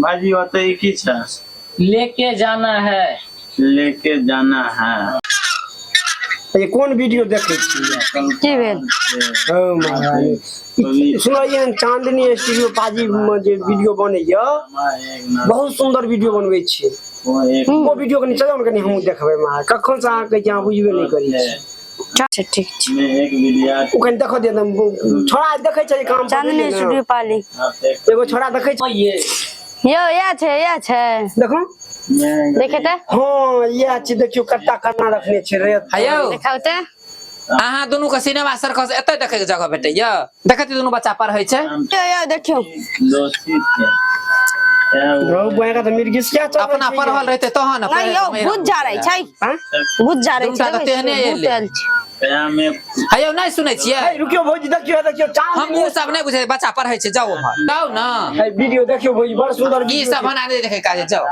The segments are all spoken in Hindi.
भाजी होते ही की छा लेके जाना है। लेके जाना है। ये कौन वीडियो देखे छी की भेल ओ महाराज सुनो ये चांदनी स्टूडियो पाजी में जे वीडियो बने या बहुत सुंदर वीडियो बनवे छी वो वीडियो कनी चलो कनी हम देखबै मां कखन से आ के यहाँ बुझबे नहीं करी अच्छा ठीक छै मैं एक वीडियो ओ कनी देखो दे छोड़ा देखे छै काम चांदनी स्टूडियो पाली एगो छोड़ा देखे छै यो या छै देखो देखे त हां ये छी देखियो कट्टा करना रखने छै रे आयो देखाउ त अहाँ दोनों के सिनेमा सर्कस एतै देखे के जगह भेटै या देखत दोनों बच्चा पढ़ै छै यो देखियो दोस्ती थे रौ बहेगा त मिर्गिस क्या चल अपना पढ़ल रहते तहन नहीं यो बुझ जा रही छै बुझ जा रही छै त तेहने एले में आयो नहीं सुनै छियै रुकियो भौजी देखियो चांद हम उ सब नहीं बुझे बच्चा पढ़ै छै जाओ जाओ ना वीडियो देखियो भौजी बड़ सुंदर ई सब बना दे देखे काजे जाओ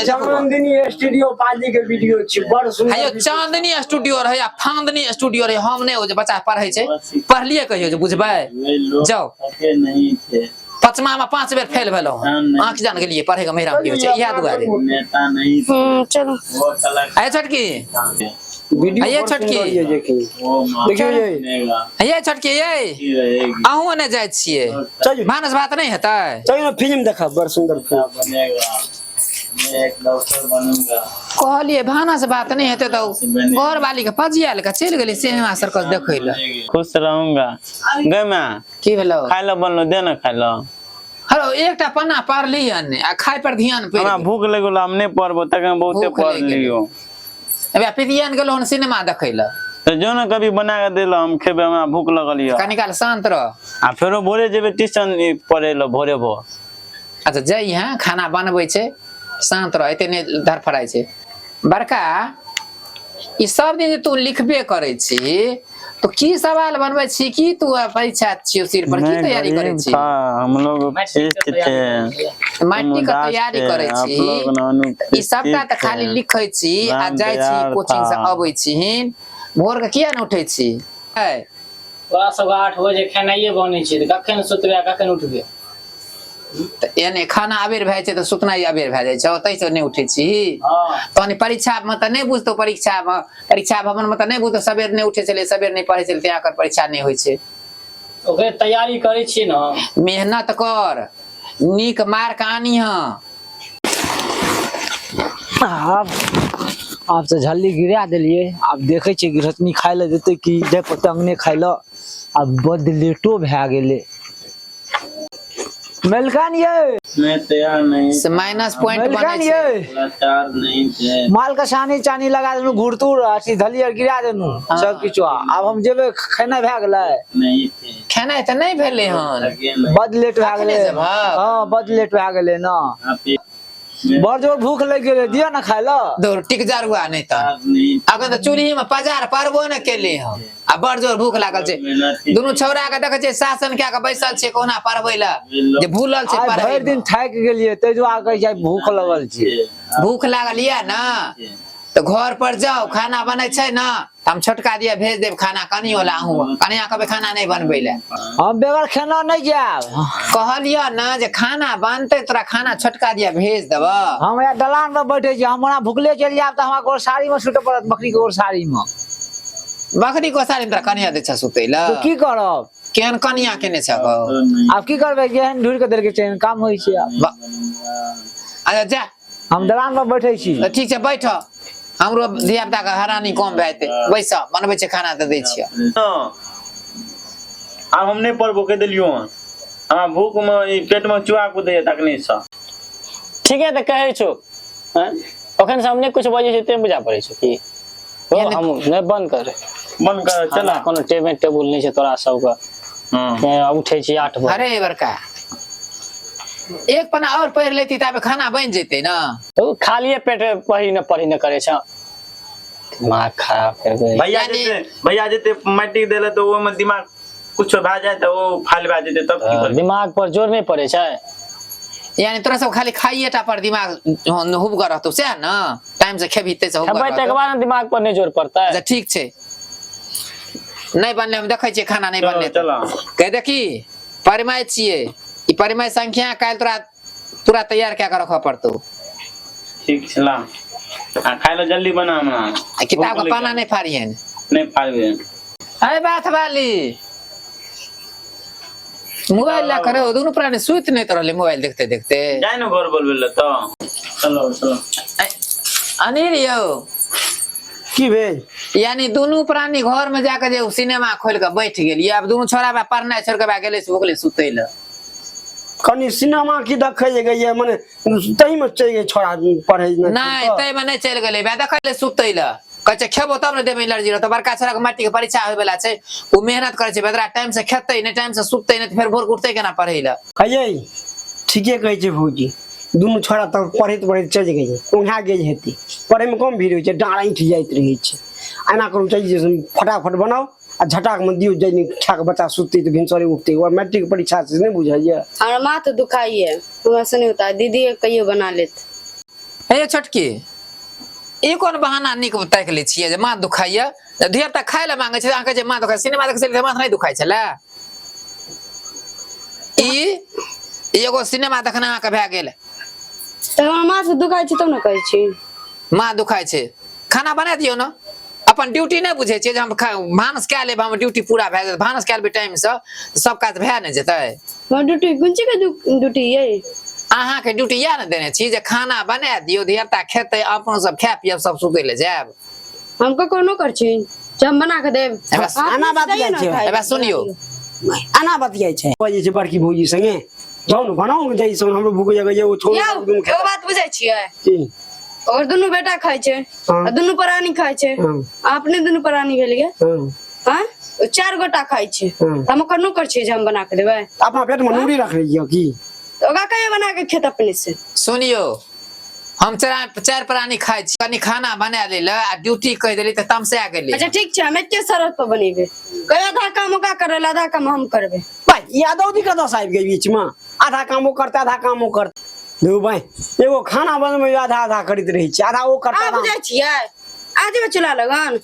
चांदनी स्टूडियो पाजी के वीडियो छी बड़ सुंदर आयो चांदनी स्टूडियो रहे या फांदनी स्टूडियो रहे हम नहीं हो जे बच्चा पढ़ै छै पढ़लिए कहियो जे बुझबै जाओ नहीं थे पचमा में 5 बेर फेल भेलो आंख जान गेलिए पढ़े के मेहराम की हो छै इहा दुआरे नेता नहीं थे चलो वो कलाकार आय छोटकी वीडियो ये छोटकी देखियो ये ये छोटकी ये अहूँ ने जाय छियै चलिए भानस भात नहीं हेतै चलिए फिल्म देखा बड़ सुंदर फिल्म बनेगा मैं एक डॉक्टर बनूंगा कहलिए भानस बात नहीं हेतै तो घर वाली के पजिया लेके चल गेली सिनेमा सर्कस देखै ले खुश रहूंगा गए मैं की भेलो खाइ लो बनलो दे ना खाइ लो हेलो एकटा पन्ना पढ़ली हन आ खाय पर ध्यान पे हमरा भूख लगल हम नहीं पढ़बो तक बहुते भूख पढ़ लागि गेल। लियो अबे पितियन गेलो हन सिनेमा देखै ले तो जो ना कभी बना के देलो हम खेबे हमरा भूख लगल यो कनी काल शांत रह आ फेरो भोरे जेबे ट्यूशन पढ़े लो भोरे भोर अच्छा जई हां खाना बनबै छै शांत रह एते ने धरफड़ाई छै बड़का ई सब दिन तू लिखबे करै छी तो की सवाल बनबै छी की तू परीक्षा छियो सिर पर की तैयारी करै छी हम लोग टेस्ट थे माटी के तैयारी करै छी ई सबटा त खाली लिखै छी आ जाय छी कोचिंग से अबै छी भोर के किया न उठै छी तोरा सब 8 बजे खानाइए बनै छै त कखन सुतबे कखन उठबे त एने खाना अबेर भए छै त सुतना अबेर भए जाइ छै तै से नहीं उठै छी तहन परीक्षा में त नहीं बुझतो परीक्षा भवन में त नहीं बुझतो सबेर नहीं उठे चले सबेर नहीं पढ़े चले त्या कर परीक्षा नहीं होय छै ओकरे तैयारी करै छी न मेहनत कर नीक मार्क आनी ह आप से झल्ली गिरा दिलिए अब देखे छी गिरहतनी खाय ले देते कि जे पतंग ने खाय ल अब बड लेटो भए गेले मलकान ये मैं तैयार नहीं से माइनस पॉइंट मलकान बने छै ये लाचार नहीं थे माल का सानी चानी लगा देनु घुरतुर अथी धलियर गिरा देनु सब किछु अब हम जेबे खाना भए गेलै नहीं थे खाना त नहीं भेले हन बड लेट भए गेलै हां बड लेट भए गेलै ना बड़ जोर भूख लग गेलै दिया ना खाय ल दौड़ टिक जारुआ नहीं त अगर त चूल्ही में पजार परबो न केले हम आ बड़ जोर भूख लागल छै दुनु छौरा के देखे छै शासन क्या के बैसल छै कोना परबै ल जे भूलल छै आज भरि दिन थाक गेलिए तै जो आके जाय भूख लगल छै भूख लागल या ना तो घर पर जाओ खाना बनै छै ना हम छोटका दिया भेज देब खाना कनी होला हूं कनिया कबे खाना नहीं बनबै ले हम बेगर खाना नहीं जाब कहलियो ना जे खाना बनते तोरा खाना छोटका दिया भेज देब हम या दलान में बैठे छी हमरा भूखले चल जाब त हमरा गोर साड़ी में सुते पड़त बकरी के गोर साड़ी में बकरी को साड़ी में तोरा कनिया दे छ सुतै ल तो की करब केहन कनिया केने छ अब की करबे जेहन ढूंढ के देर के चैन काम होई छै अच्छा जा हम दलान में बैठे छी तो ठीक छै बैठ हमरो धिया पुता के हरानी कम भए जेतै बैस बनबै छै खाना त दै छियै अब हम नहीं पढ़बो के देलियो हमरा भूख में पेट में चुआ कुदै तकनी से ठीक है त कहै छौ हैं ओखन से हमने कुछ बजे छै ते बुझा पड़ै छै कि हम नहीं बंद कर चला कोनो टेबुल नहीं छै तोरा सब के उठै छी 8 बजे अरे बड़का एक पन्ना और पढ़ लेती तबे खाना बन जेते ना तो खालिए पेट पढ़ी न करे छ दिमाग खराब कर गए भैया जेते माटी देले तो वो में दिमाग कुछ भा जाए तो वो फाल भा जेते तब की करबे दिमाग पर जोर नहीं पड़े छै यानी तोरा सब खाली खाइएटा पर दिमाग हुब कर रहतो से ना टाइम से खेबी ते से हुब खबै तक बाद दिमाग पर नहीं जोर पड़ता है अच्छा ठीक छै नहीं बनले हम देखै छियै खाना नहीं बनले चला कह देखी परिमाय छियै ई परिमाय संख्या काल तोरा पूरा तैयार क्या कर रखा पड़तो। ठीक छला खाए लो जल्दी बना हमरा किताब का पाना नहीं फाड़िए नहीं फाड़बे। अरे बात वाली मोबाइल ला करे दोनों प्राणी सुत नहीं तो रहले मोबाइल देखते देखते जाए ना घर बोलबे तो चलो चलो अनिल यो की भेल यानी दोनों प्राणी घर में जाकर जे सिनेमा खोल के बैठ गेलिए अब दोनों छोरा बा पढ़ना छोड़ के बा गेले से ओकले सुतै ल कनी सिनेमा की देखे गई माने तही में चल गए छोरा पढ़े नहीं तै में नहीं चल गेले बा देखले सुतै ल कहे खेबो तब न देबे एलर्जी रह तो बड़का छोरा के माटी के परीक्षा होय वाला छै वो मेहनत करे छै बेदरा टाइम से खेतै नहीं टाइम से सुतै नहीं फिर भोर उठतै केना पढ़ै ल कहिए ठीके कहै छै भौजी दुनू छोरा तक पढ़ैत चल गए उहाँ गेल हेती पढ़े में कम भीड़ होइ छै डाँड़ ऐंठ जाइत रहै छै एना करू चाहिए फटाफट बनाओ आ झटाक में दियो जैनी खा के बच्चा सुतते तो भिनसरे उठते और मैट्रिक परीक्षा से नहीं बुझाइए हमारा माथ दुखाइए हमरा से नहीं होता दीदी कहियो बना लेते हे छोटकी ई कोन बहाना निक ताक ले छियै जे माथ दुखाइए ढेर तक खाय ले मांगे छै अहाँ जे माथ दुखाइ सिनेमा देखे से माथ नहीं दुखाइ छले ई एगो सिनेमा देखना अहाँ के भए गेल तो हमारा माथ दुखाइ छै तब न कहै छी माथ दुखाइ छै खाना बना दियो न अपन ड्यूटी नहीं बुझे छियै जे हम भानस कए लेब हम ड्यूटी पूरा भए जात भानस कए लेबै टाइम से सब काज भए नहि जेतै हमर ड्यूटी कुंची के ड्यूटी ये अहाँ के ड्यूटी या न देने छी जे खाना बना दियो धियापुता खेतै अपन सब खाय पियब सब सुतै ले जायब हमको कोनो कर छी जे हम बना के देब आना बात जाइ छै एबा सुनियो आना बात जाइ छै बजे छै बड़की भौजी संगे जाउ न बनाउ न जाइ हमरो भूख जगह ओ छोड़ एगो बात बुझै छियै की और दोनों बेटा खाइ छै आ दोनों प्राणी खाइ छै अपने दोनों प्राणी भेलिए हां चार गोटा खाइ छै हम कोनो कर छी जे हम बना के देबै अपना पेट में नूरी रख रही की तो ओगा कहियो बना के खेत अपने से सुनियो हम चार प्राणी खाइ छी कनी खाना बना ले आ ड्यूटी कह देली त तमसा गेली अच्छा ठीक छै हम एके शरत पर बनेबे कहियो आधा काम ओका करल आधा काम हम करबे भाई यादव जी कतौ साहब के बीच में आधा काम वो करता आधा काम वो करता दो भाई एगो खाना बनवे में आधा आधा करत रही छै आधा वो करता आ बुझै छियै आज में चूल्हा लगन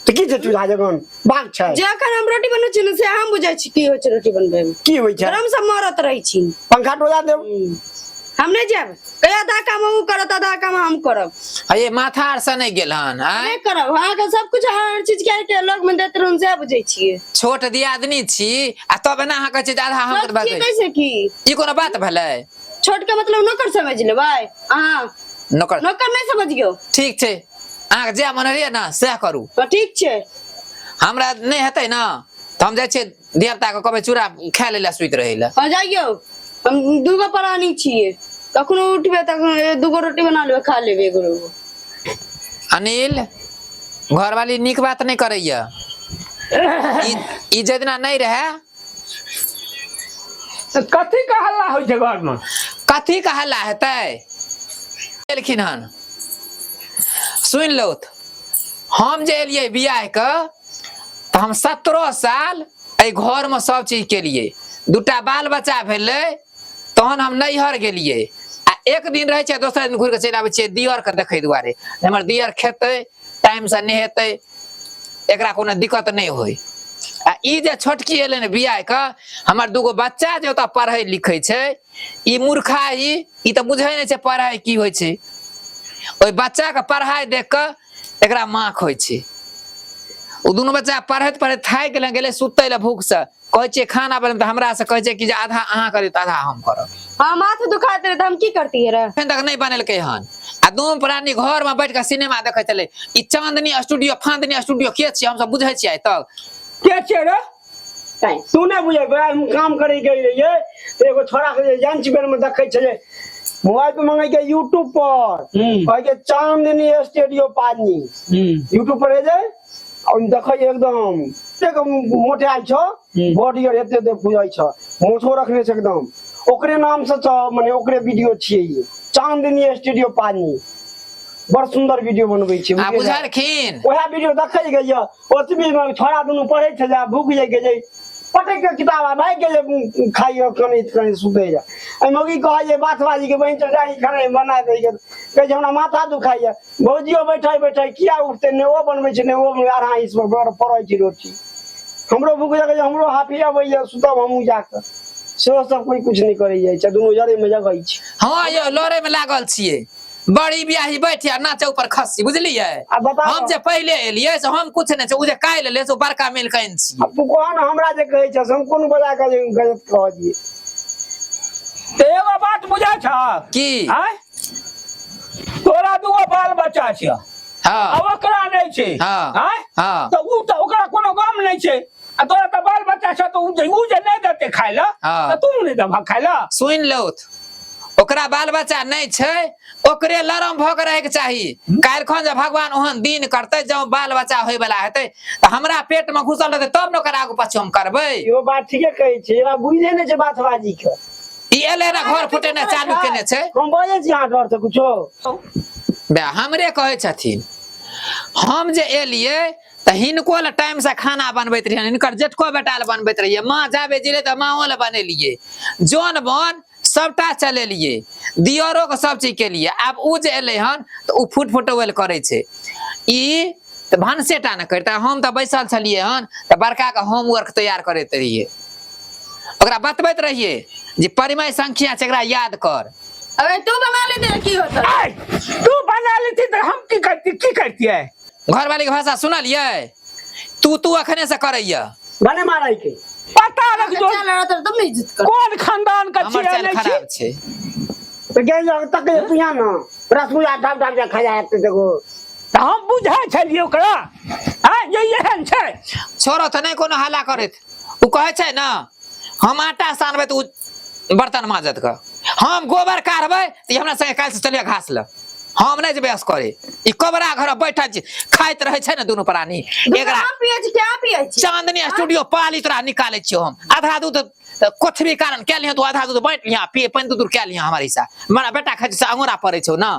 तो की छै चूल्हा जगन बाग छै जखन हम रोटी बनबै छी न से हम बुझै छी की होइ छै रोटी बनबै में की होइ छै गरम सब मरत रहै छी पंखा डोला देब हम नहीं जाब कहियो आधा काम वो करत आधा काम हम करब ये माथा आर से नहीं गेल हन नहीं करब अहाँ के सब कुछ हर चीज के लोग में देत रहन से बुझै छियै छोट दियादनी छी आ तब ना अहाँ कहै छी आधा हम सब की कैसे की ई कोनो बात भेलै छोट के मतलब नौकर समझ लेबै अहाँ नौकर नहीं समझ गयो ठीक छै अहाँ जे मन रहै ना से करू ठीक छै हमरा नहीं हेतै ना त हम जाइ छियै देवता के कहबै चूड़ा खा ले सुइत रहै ले हां जाइयो हम दूगो प्राणी छियै कखनो उठबे त दूगो रोटी बना लेबे खा लेबे एगो अनिल घरवाली निक बात नहीं करैया ई जेतना नहीं रहे कथी का हल्ला होइ छै घर में कथी का हल्ला हेतै एलखिन हन सुन लो हम जे एलियै बियाह के त हम 17 साल ए घर में सब चीज के लिए दूटा बाल बच्चा भेलै तहन हम नैहर गेलियै आ एक दिन रहे छै दोसर दिन घुर के चलि आबै छियै दियर के देखै दुआरे हमर दियर खेतै टाइम से नहेतै एकरा कोनो दिक्कत नहीं होई आ ई जे छोटकी एलै ने बियाह के हमर दूगो बच्चा जे ओतऽ पढ़ै लिखै छै ई मूर्खाई ई तऽ बुझै नहीं छै पढ़ाई की होइ छै ओइ बच्चा के पढ़ाई देख के एकरा माख होइ छै ओ दोनों बच्चा पढ़ैत पढ़ैत थाकि गेलै सुतै ले भूख से कहै छियै खाना बने त हमरा से कहै छै कि जे आधा अहाँ करी त आधा हम करब हां माथ दुखाइत रहे त हम की करतियै रे एखन तक नहीं बनेलकै हन आ दोनों प्राणी घर में बैठ के सिनेमा देखै छलै ई चांदनी स्टूडियो फांदनी स्टूडियो के छियै हम सब बुझै छियै आइ तक के छै रे तू नहीं बुझे हम काम करे गई रहिए एगो छोरा के जान चिबर में देखै छले मोबाइल पे मंगाई के YouTube पर कहै के चांदनी स्टूडियो पानी YouTube पर जे और देखै एकदम एक मोटे आइ छ बॉडी और एते दे बुझाइ छ मोछो रखने छै एकदम ओकरे नाम से छ माने ओकरे वीडियो छियै ई चांदनी स्टूडियो पानी बड़ सुंदर वीडियो बनबै छै आ बुझलखिन ओहा वीडियो देखै गइया ओतबी में छोरा दुनु पढ़ै छै जा भूख जाय के जे पटक के किताब भाई के खाइयो कनी सुते जा ए मगी कहै बातबाजी के बहिन चटाई खाना बना दे के कहे हमरा माथा दुखाइया भौजियो बैठै किया उठते ने ओ बनबै छै ने ओ आरा इस पर पड़ै छै रोटी हमरो भूख जाके हमरो हाफी आबैया सुतब हमहू जाके सेहो सब कोई कुछ नहीं करे जाइ छै दुनू जरे में जगै छै हाँ यो लड़े में लागल छिए बड़ी बियाही बैठिया नाचे ऊपर खस्सी बुझलिए अब बताओ। हम जे पहले एलिए से हम कुछ नहीं छै उ जे काइल ले से बड़का मिल कइन छी अब तू कौन हमरा जे कहै छै हम कोन बजा के जे गलत कह दिए ते एगो बात बुझा छ की आय तोरा दूगो बाल बच्चा छै हाँ अब ओकरा नहीं छै हाँ, आय हाँ। तो उ तो ओकरा कोनो गम नहीं छै आ तोरा तो बाल बच्चा छ तो उ जे नहीं देते खाय ला हाँ। तो तू नहीं देबा खाय ला सुन लौथ ओकरा बाल बच्चा नहीं छै ओकरे लरम भग रहे के चाही काल्हि खन जे भगवान ओहन दिन करते जब बाल बच्चा होय वाला हेतै त हमरा पेट में घुसल रहतै तब न ओकरा आगू पाछू हम करबै यो बात ठीके कहै छै एरा बुझे नै छै बातबाजी के ई एले ना घर फुटेने चालू केने छै हम बजे छी अहाँ डर से कुछो बे हमरे कहै छथिन हम जे एलिए त हिनको ले टाइम से खाना बनबैत रहिए हिनकर जेठको बेटा ले बनबैत रहिए माँ जाबे जिले त माँओ ले बनेलिए जोन बन सबटा चलेलिए दियरो के सब चीज के लिए अब उ जे एले हन त उ फुट फुटवेल करे छै ई त भानसेटा न करता हम त बैसल छलिए हन त बड़का के होमवर्क तैयार करैत रहिए ओकरा बतबैत रहिए जे परिमय संख्या छै एकरा याद कर अबे तू बना लेते की होता आय तू बना लेती तो हम की करती है घरवाली के भाषा सुनलिए तू अखने से करैया बने मारै के पता रख जो चल रहा था तुम नहीं इज्जत कर कौन खानदान का हमर छिया चाल नहीं खराब छी छै तो गेल तक तू यहाँ न रसगुल्ला ढाब ढाब के खा जात देखो तो हम बुझा छलिए ओकरा हां ये एहन छै छोरो त नहीं कोनो हल्ला करैत उ कहै छै ना हम आटा सानबै त उ बर्तन माजत का हम गोबर काढ़बै त हमरा संगे काल से चलिए घास ल हम नहीं जेबे करे ई कबरा घर बैठल छी खाइत रहे छै ना दुनू प्राणी एकरा पिए छी क्या पिए छी चांदनी स्टूडियो पाली तोरा निकाले छियो हम आधा दूध कोठबी कारण के लिया तू आधा दूध बैठ लिया पिए पानी दूध के लिया हमारी सा मरा बेटा खाइ से अंगोरा पड़े छौ ना